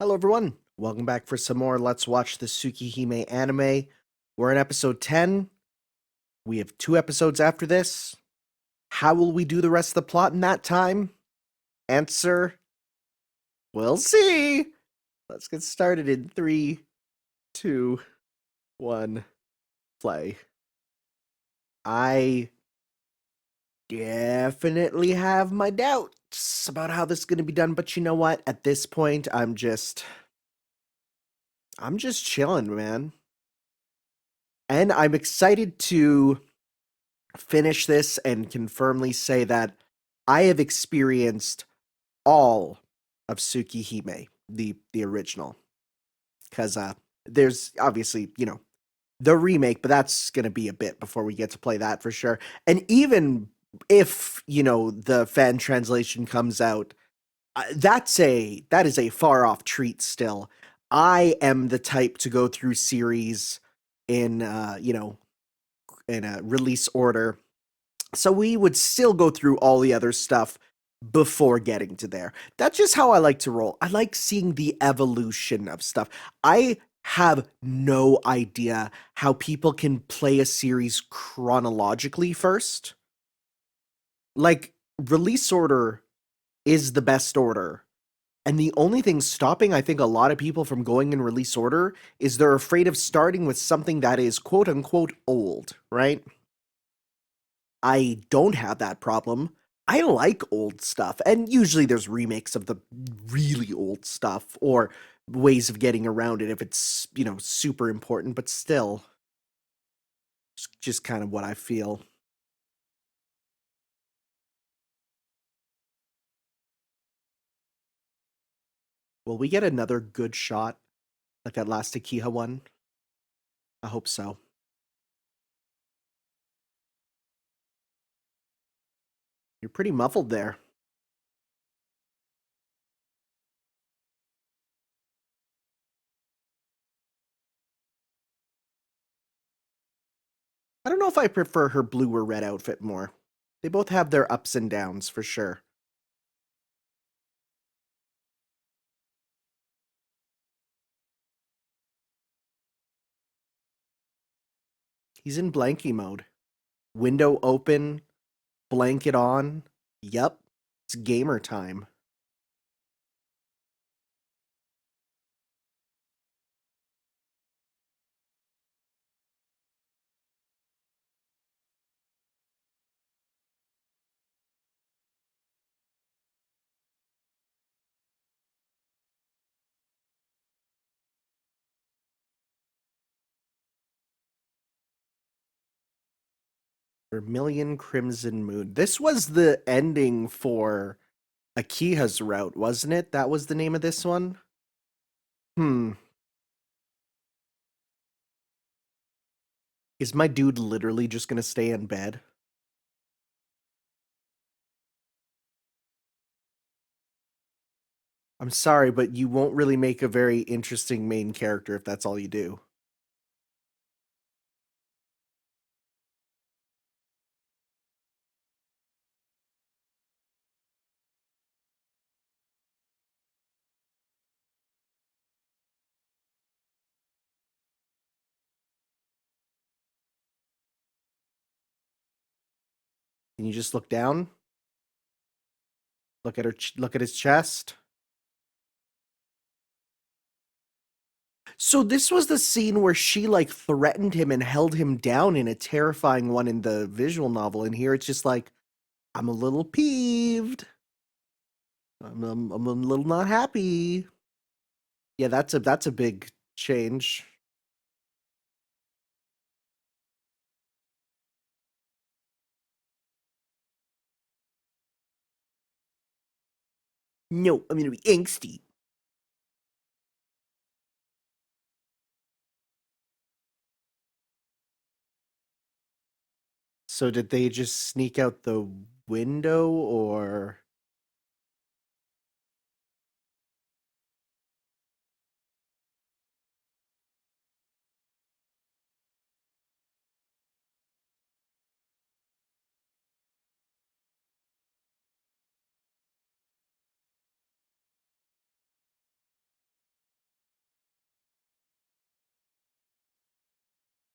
Hello, everyone. Welcome back for some more Let's Watch the Tsukihime anime. We're in episode 10. We have 2 episodes after this. How will we do the rest of the plot in that time? Answer, we'll see. Let's get started in 3, 2, 1, play. I definitely have my doubts about how this is going to be done, but you know what? At this point, I'm just chilling, man. And I'm excited to finish this and can firmly say that I have experienced all of Tsukihime, the original. Because there's obviously, the remake, but that's going to be a bit before we get to play that for sure. And even if, the fan translation comes out, that is a far off treat still. I am the type to go through series in, in a release order. So we would still go through all the other stuff before getting to there. That's just how I like to roll. I like seeing the evolution of stuff. I have no idea how people can play a series chronologically first. Like, release order is the best order. And the only thing stopping, I think, a lot of people from going in release order is they're afraid of starting with something that is quote unquote old, right? I don't have that problem. I like old stuff, and usually there's remakes of the really old stuff or ways of getting around it if it's, super important, but still, it's just kind of what I feel. Will we get another good shot like that last Akiha one? I hope so. You're pretty muffled there. I don't know if I prefer her blue or red outfit more. They both have their ups and downs for sure. He's in blankie mode. Window open, blanket on. Yup, it's gamer time. Vermilion Crimson Moon. This was the ending for Akiha's route, wasn't it? That was the name of this one? Hmm. Is my dude literally just gonna stay in bed? I'm sorry, but you won't really make a very interesting main character if that's all you do. Can you just look down? Look at look at his chest. So this was the scene where she like threatened him and held him down in a terrifying one in the visual novel, and here it's just like, I'm a little peeved. I'm a little not happy. Yeah, that's a big change. No, I'm gonna be angsty. So did they just sneak out the window or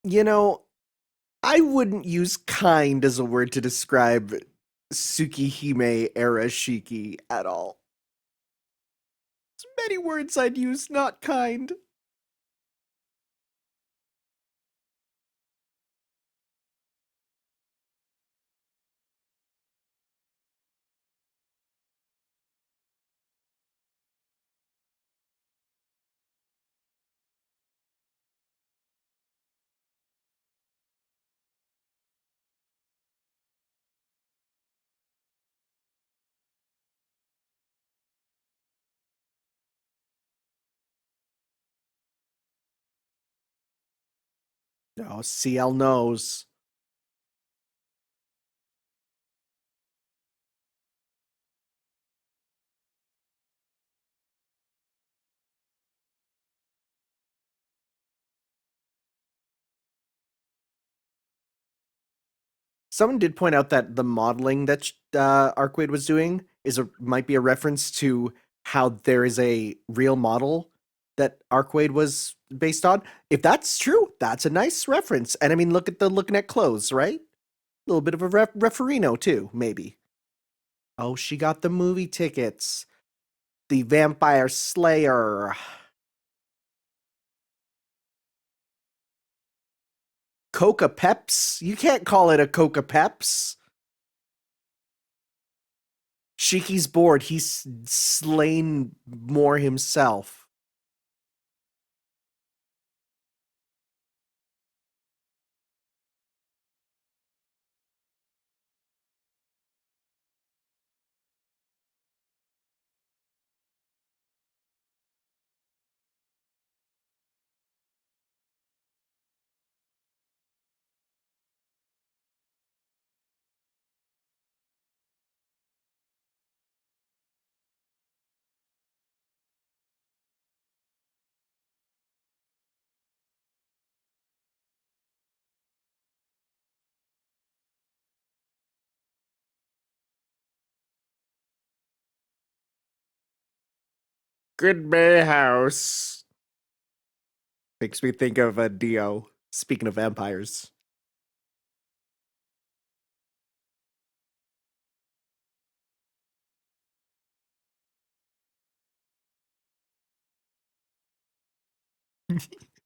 You know, I wouldn't use kind as a word to describe Tsukihime era Shiki at all. There's many words I'd use, not kind. Oh, CL knows. Someone did point out that the modeling that Arcwade was doing might be a reference to how there is a real model that Arcwade was based on. If that's true, that's a nice reference. And I mean, look at the looking at clothes, right? A little bit of a referino too, maybe. Oh, she got the movie tickets. The Vampire Slayer. Coca Peps? You can't call it a Coca Peps. Shiki's bored. He's slain more himself. Good Bay House. Makes me think of a Dio. Speaking of vampires.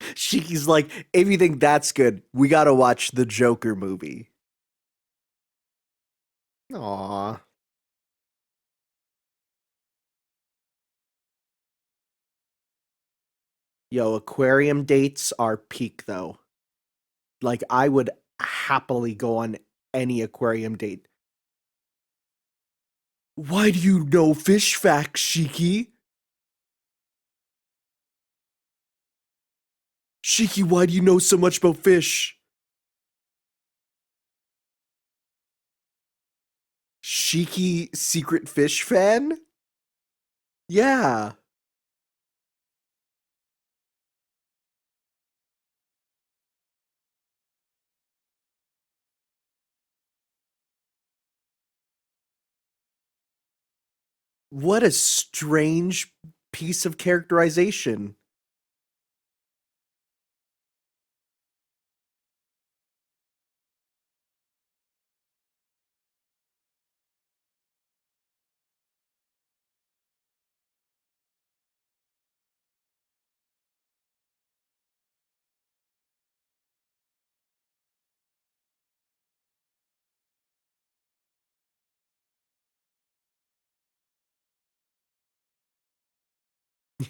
Shiki's like, if you think that's good, we gotta watch the Joker movie. Aw. Yo, aquarium dates are peak though. Like, I would happily go on any aquarium date. Why do you know fish facts, Shiki? Shiki, why do you know so much about fish? Shiki, secret fish fan? Yeah. What a strange piece of characterization.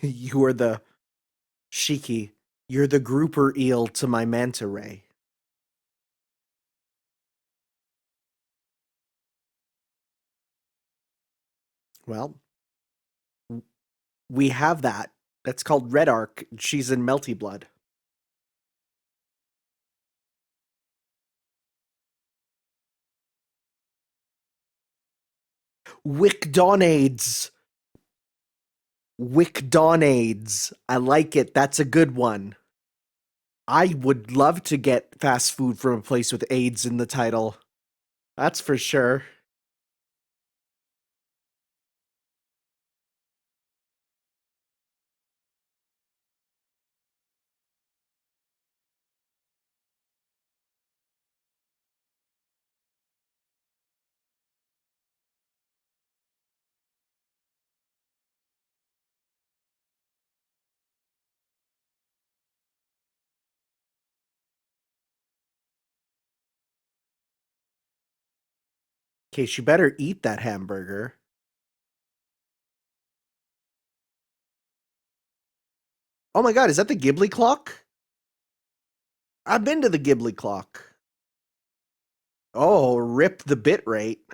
You are the Shiki. You're the grouper eel to my manta ray. Well, we have that. That's called Red Arc. She's in Melty Blood. Wick Dawnades. Wick Dawnades. I like it. That's a good one. I would love to get fast food from a place with AIDS in the title. That's for sure. Okay, she better eat that hamburger. Oh my god, is that the Ghibli clock? I've been to the Ghibli clock. Oh, rip the bit rate.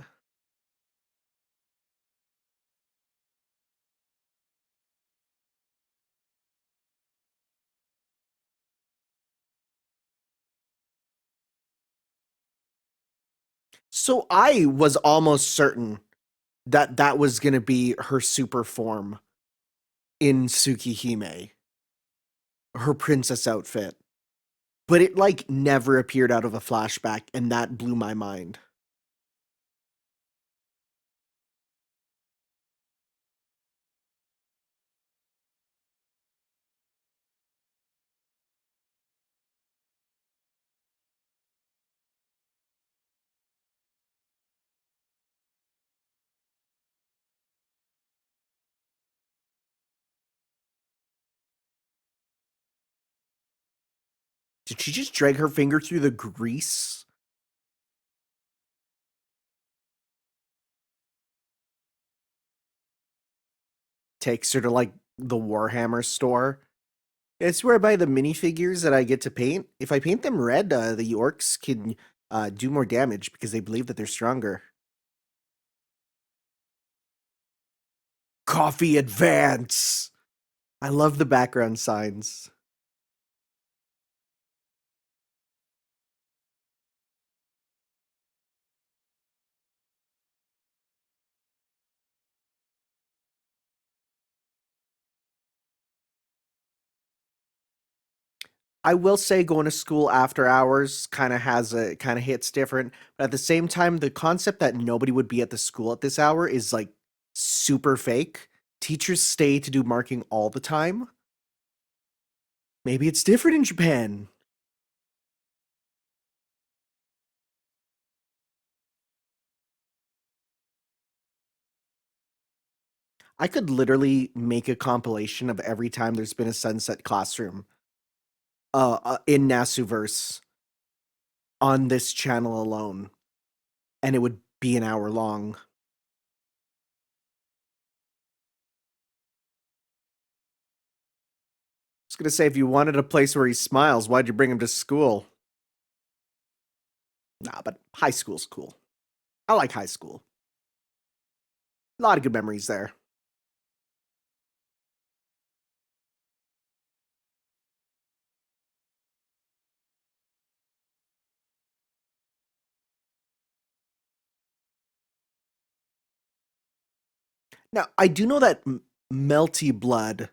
So I was almost certain that that was going to be her super form in Tsukihime, her princess outfit. But it like never appeared out of a flashback, and that blew my mind. Did she just drag her finger through the grease? Takes her to like the Warhammer store. It's where I buy the minifigures that I get to paint. If I paint them red, the orcs can do more damage because they believe that they're stronger. Coffee advance! I love the background signs. I will say going to school after hours kind of hits different, but at the same time, the concept that nobody would be at the school at this hour is like super fake. Teachers stay to do marking all the time. Maybe it's different in Japan. I could literally make a compilation of every time there's been a sunset classroom in Nasuverse on this channel alone, and it would be an hour long. I was gonna say, if you wanted a place where he smiles, why'd you bring him to school? Nah, but high school's cool. I like high school. A lot of good memories there. Now, I do know that Melty Blood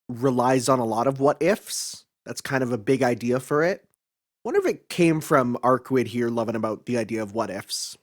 relies on a lot of what ifs. That's kind of a big idea for it. Wonder if it came from Arkwid here loving about the idea of what ifs.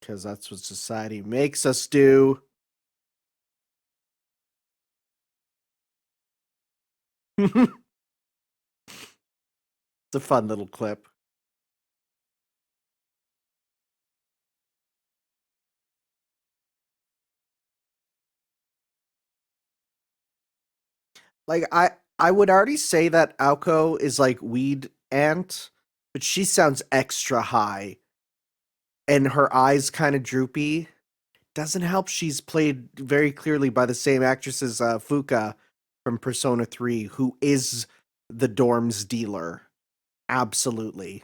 Because that's what society makes us do. It's a fun little clip. Like I would already say that Aoko is like Weed Ant, but she sounds extra high and her eyes kind of droopy. Doesn't help she's played very clearly by the same actress as Fuka from Persona 3, who is the dorm's dealer. Absolutely.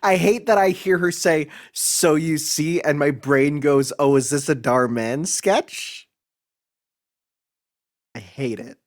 I hate that I hear her say, "So you see," and my brain goes, "Oh, is this a Darman sketch?" I hate it.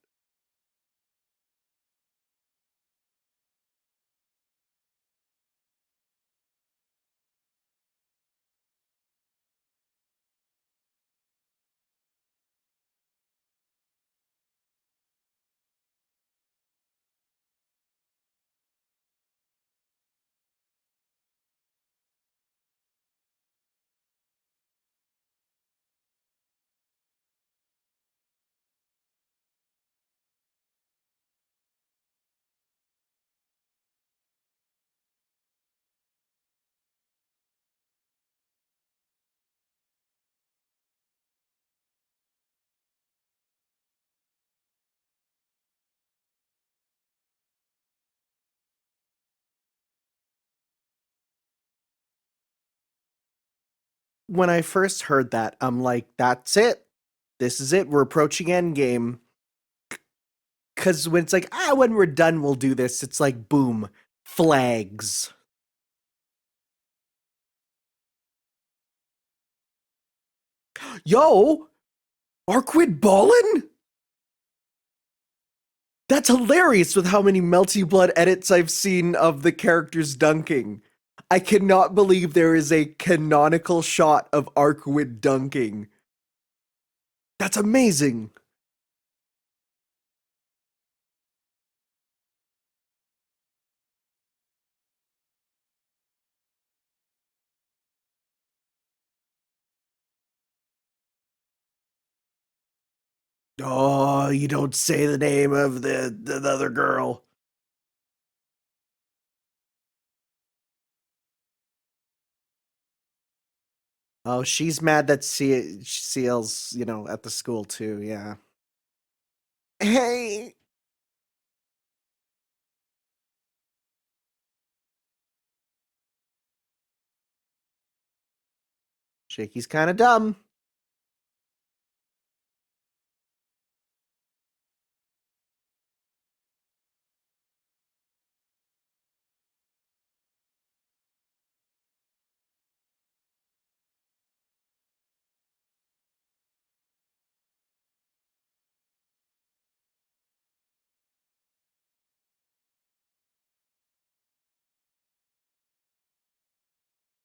When I first heard that, I'm like, "That's it. This is it. We're approaching endgame." Because when it's like, when we're done, we'll do this. It's like, boom, flags. Yo, Arquid ballin'? That's hilarious with how many Melty Blood edits I've seen of the characters dunking. I cannot believe there is a canonical shot of Arquid dunking. That's amazing. Oh, you don't say the name of the other girl. Oh, she's mad that Ciel's, at the school too, yeah. Hey, Shaky's kind of dumb.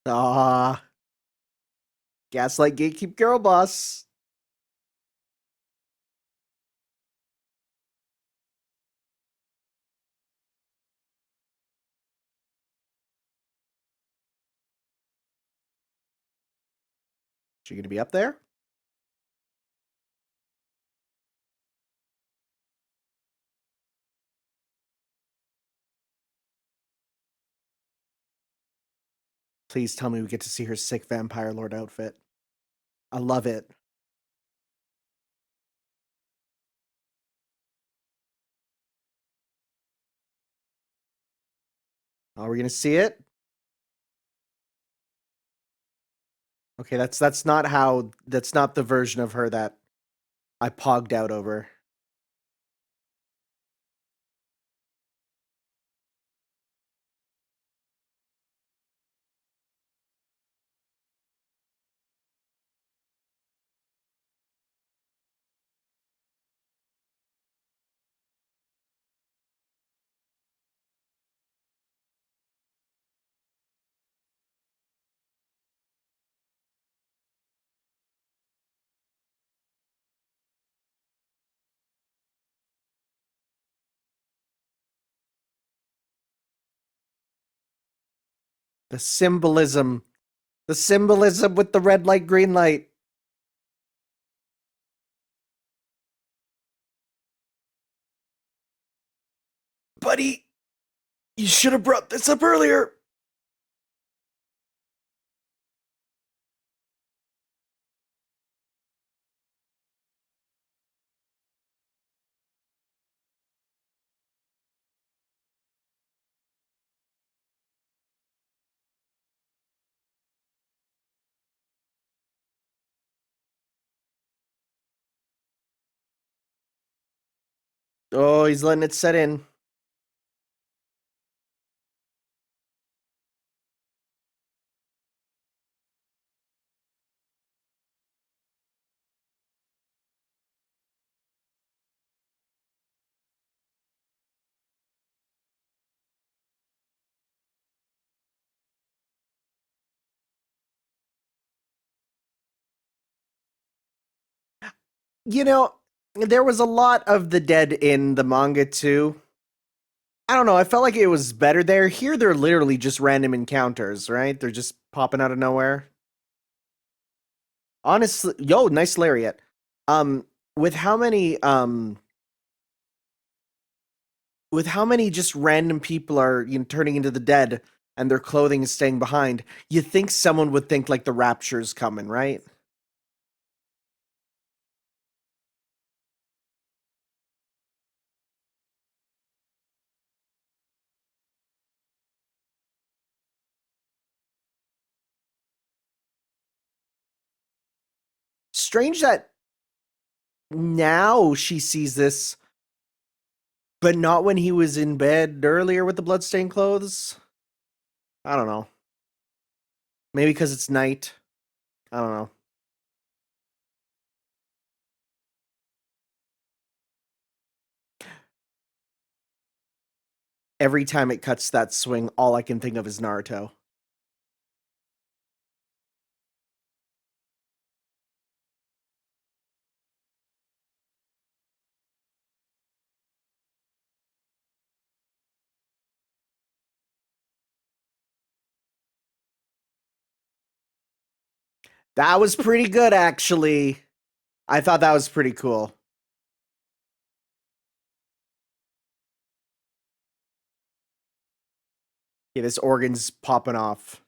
Ah, gaslight gatekeep girl boss. She gonna be up there? Please tell me we get to see her sick vampire lord outfit. I love it. Are we gonna see it? Okay, that's not the version of her that I pogged out over. The symbolism. The symbolism with the red light, green light. Buddy, you should have brought this up earlier. Oh, he's letting it set in. You know, there was a lot of the dead in the manga too. I don't know. I felt like it was better there. Here, they're literally just random encounters, right? They're just popping out of nowhere. Honestly, yo, nice lariat. Um, with how many with how many just random people are turning into the dead and their clothing is staying behind, you think someone would think like the rapture's coming, right? Strange that now she sees this, but not when he was in bed earlier with the bloodstained clothes. I don't know. Maybe because it's night. I don't know. Every time it cuts that swing, all I can think of is Naruto. That was pretty good, actually. I thought that was pretty cool. Yeah, this organ's popping off.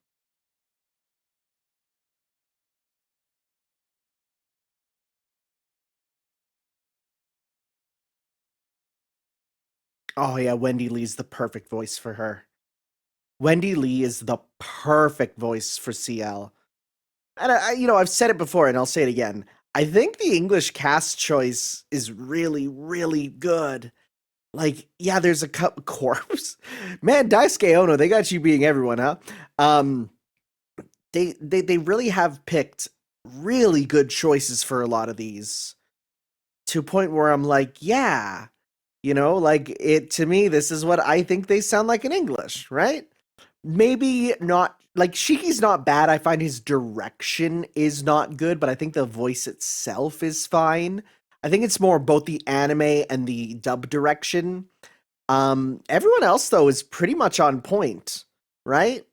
Oh yeah, Wendy Lee's the perfect voice for her. Wendy Lee is the perfect voice for CL. And I've said it before and I'll say it again. I think the English cast choice is really, really good. Like, yeah, there's a corpse. Man, Daisuke Ono, they got you being everyone, huh? Um, they really have picked really good choices for a lot of these to a point where I'm like, yeah, like it to me, this is what I think they sound like in English, right? Maybe not like Shiki's not bad. I find his direction is not good, but I think the voice itself is fine. I think it's more both the anime and the dub direction. Everyone else though is pretty much on point, right?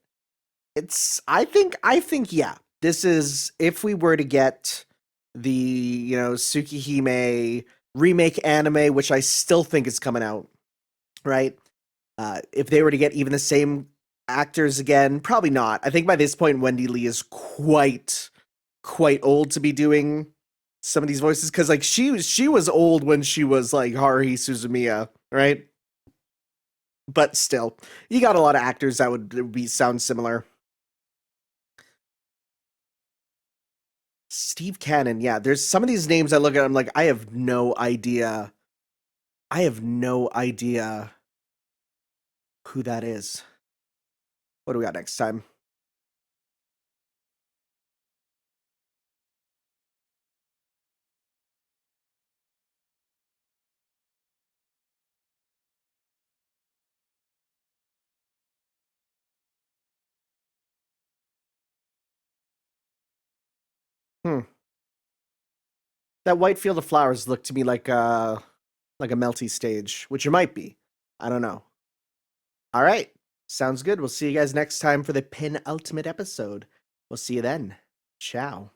I think yeah. This is if we were to get the, Tsukihime remake anime, which I still think is coming out, right? If they were to get even the same actors again, probably not. I think by this point Wendy Lee is quite old to be doing some of these voices because like she was old when she was like Haruhi Suzumiya, right? But still, you got a lot of actors that would be sound similar. Steve Cannon, yeah. There's some of these names I look at, I'm like, I have no idea. I have no idea who that is. What do we got next time? Hmm. That white field of flowers looked to me like a melty stage, which it might be. I don't know. All right. Sounds good. We'll see you guys next time for the penultimate episode. We'll see you then. Ciao.